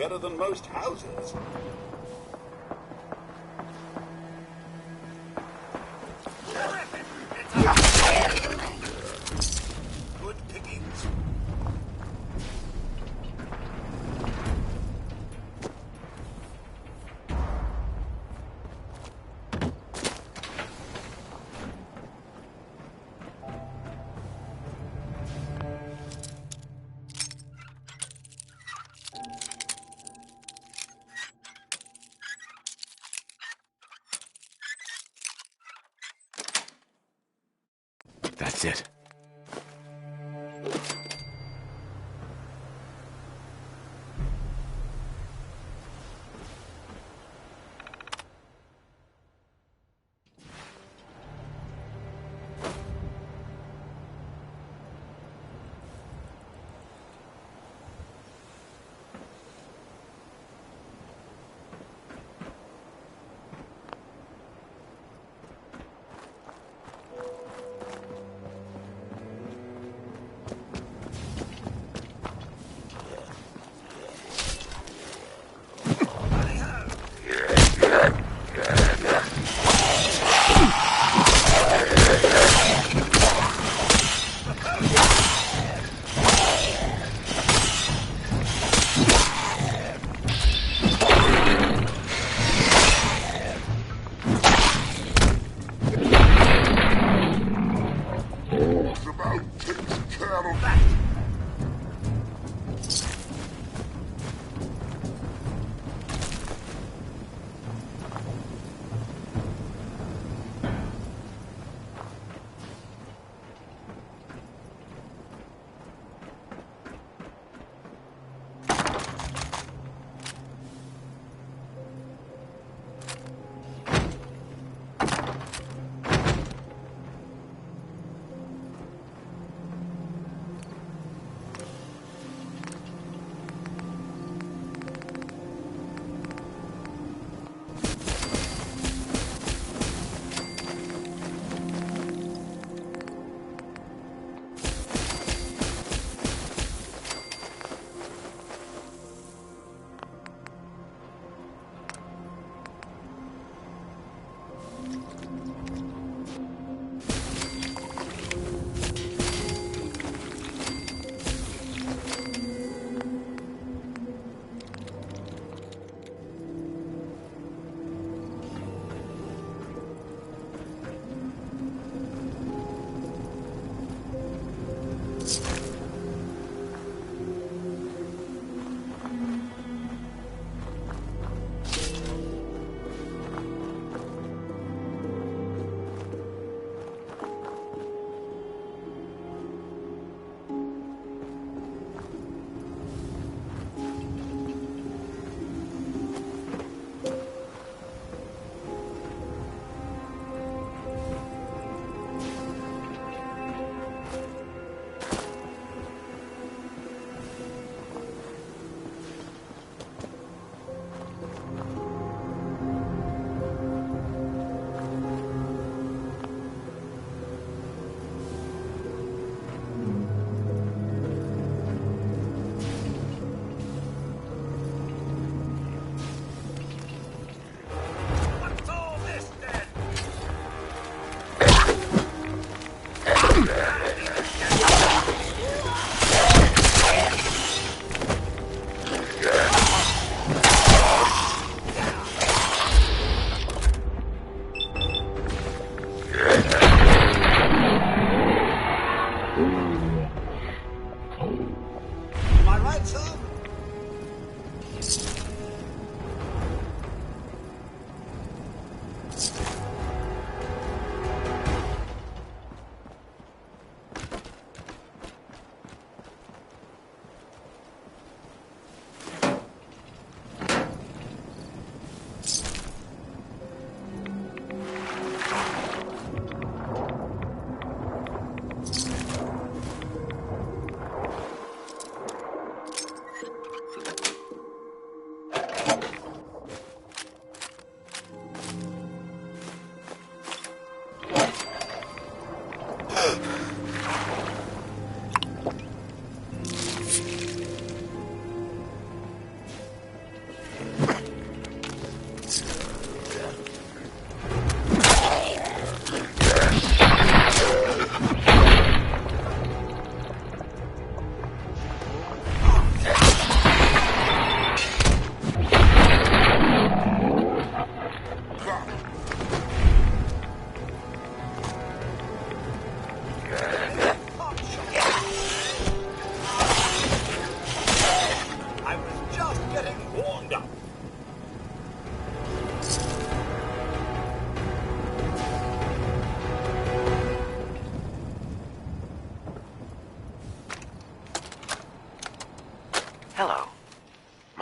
better than most houses. Good pickings. That's it.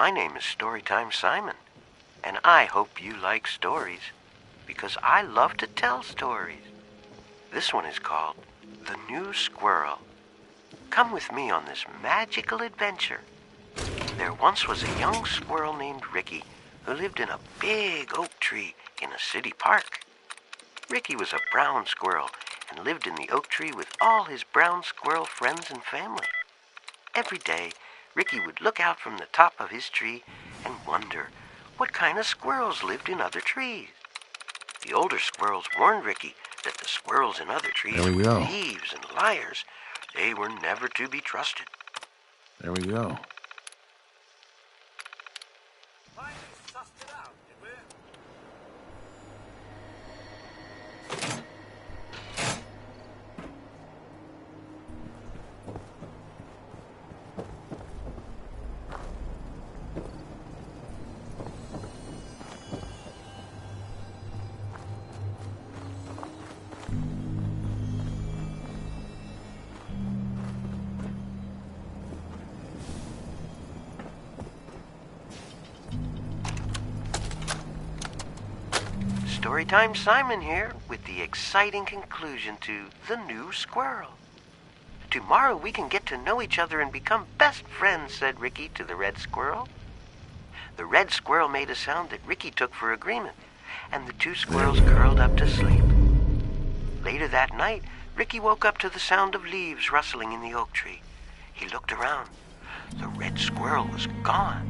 My name is Storytime Simon, and I hope you like stories, because I love to tell stories. This one is called The New Squirrel. Come with me on this magical adventure. There once was a young squirrel named Ricky who lived in a big oak tree in a city park. Ricky was a brown squirrel and lived in the oak tree with all his brown squirrel friends and family. Every day, Ricky would look out from the top of his tree and wonder what kind of squirrels lived in other trees. The older squirrels warned Ricky that the squirrels in other trees There we were go. thieves and liars. They were never to be trusted. There we go. Finally sussed it out, did we? Storytime Simon here with the exciting conclusion to The New Squirrel. Tomorrow we can get to know each other and become best friends, said Ricky to the red squirrel. The red squirrel made a sound that Ricky took for agreement, and the two squirrels curled up to sleep. Later that night, Ricky woke up to the sound of leaves rustling in the oak tree. He looked around. The red squirrel was gone.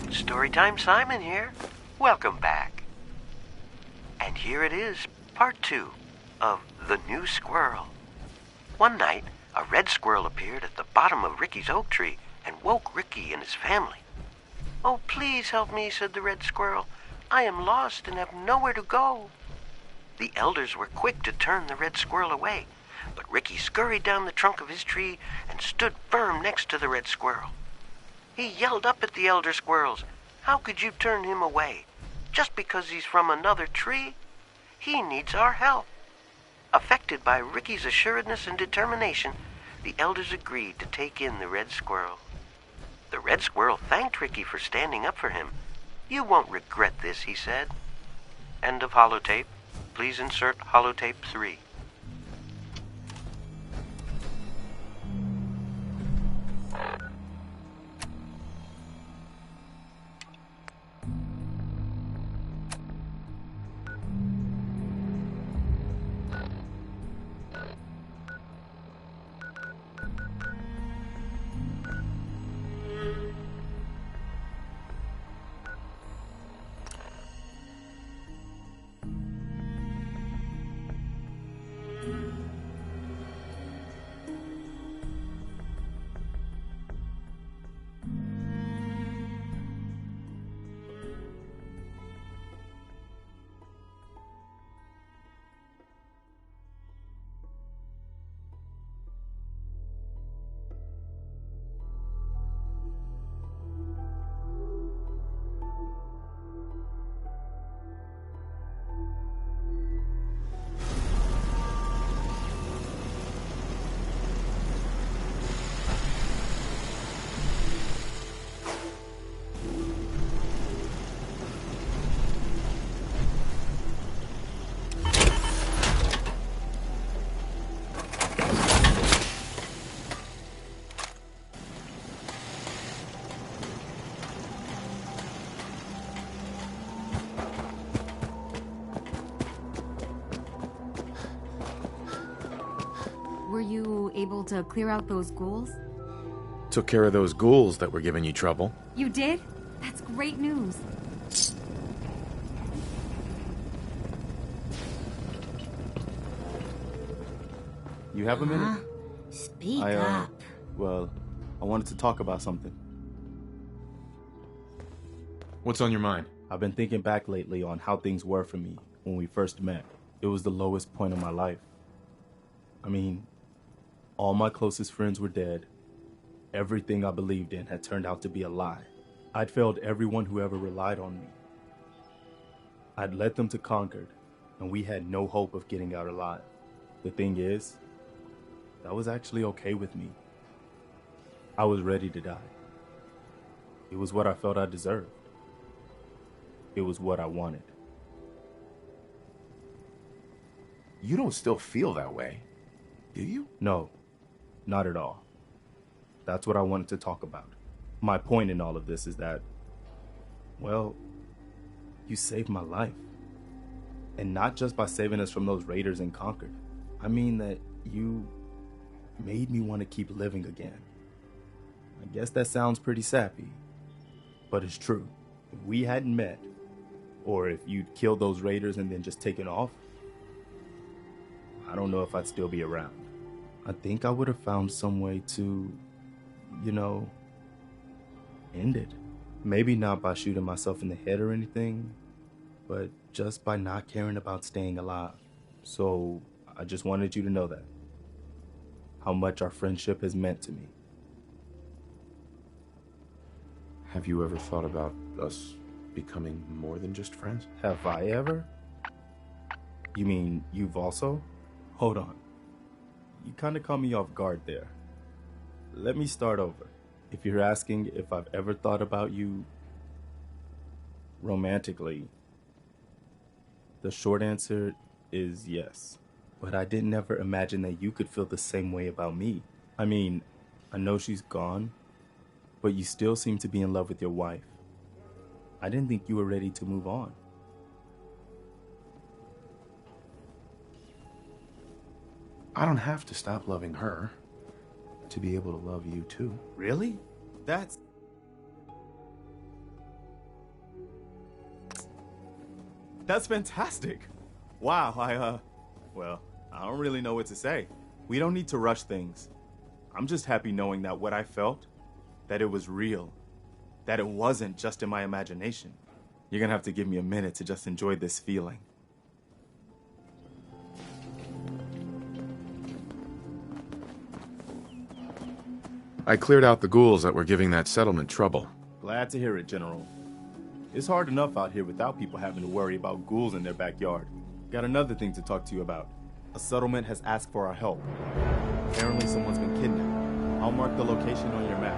Storytime Simon here. Welcome back. And here it is, part 2 of The New Squirrel. One night, a red squirrel appeared at the bottom of Ricky's oak tree and woke Ricky and his family. "Oh, please help me," said the red squirrel. "I am lost and have nowhere to go." The elders were quick to turn the red squirrel away, but Ricky scurried down the trunk of his tree and stood firm next to the red squirrel. He yelled up at the elder squirrels. "How could you turn him away? Just because he's from another tree? He needs our help." Affected by Ricky's assuredness and determination, the elders agreed to take in the red squirrel. The red squirrel thanked Ricky for standing up for him. "You won't regret this," he said. End of holotape. Please insert holotape 3. Were you able to clear out those ghouls? Took care of those ghouls that were giving you trouble. You did? That's great news. You have a minute? Speak up. Well, I wanted to talk about something. What's on your mind? I've been thinking back lately on how things were for me when we first met. It was the lowest point of my life. I mean, all my closest friends were dead. Everything I believed in had turned out to be a lie. I'd failed everyone who ever relied on me. I'd led them to Concord, and we had no hope of getting out alive. The thing is, that was actually okay with me. I was ready to die. It was what I felt I deserved. It was what I wanted. You don't still feel that way, do you? No, not at all. That's what I wanted to talk about. My point in all of this is that, well, you saved my life. And not just by saving us from those raiders in Concord. I mean that you made me want to keep living again. I guess that sounds pretty sappy, but it's true. If we hadn't met, or if you'd killed those raiders and then just taken off, I don't know if I'd still be around. I think I would have found some way to, end it. Maybe not by shooting myself in the head or anything, but just by not caring about staying alive. So I just wanted you to know that. How much our friendship has meant to me. Have you ever thought about us becoming more than just friends? Have I ever? You mean you've also? Hold on. You kind of caught me off guard there. Let me start over. If you're asking if I've ever thought about you romantically, the short answer is yes. But I didn't ever imagine that you could feel the same way about me. I mean, I know she's gone, but you still seem to be in love with your wife. I didn't think you were ready to move on. I don't have to stop loving her to be able to love you too. Really? That's fantastic. Wow, I don't really know what to say. We don't need to rush things. I'm just happy knowing that what I felt, that it was real, that it wasn't just in my imagination. You're gonna have to give me a minute to just enjoy this feeling. I cleared out the ghouls that were giving that settlement trouble. Glad to hear it, General. It's hard enough out here without people having to worry about ghouls in their backyard. Got another thing to talk to you about. A settlement has asked for our help. Apparently someone's been kidnapped. I'll mark the location on your map.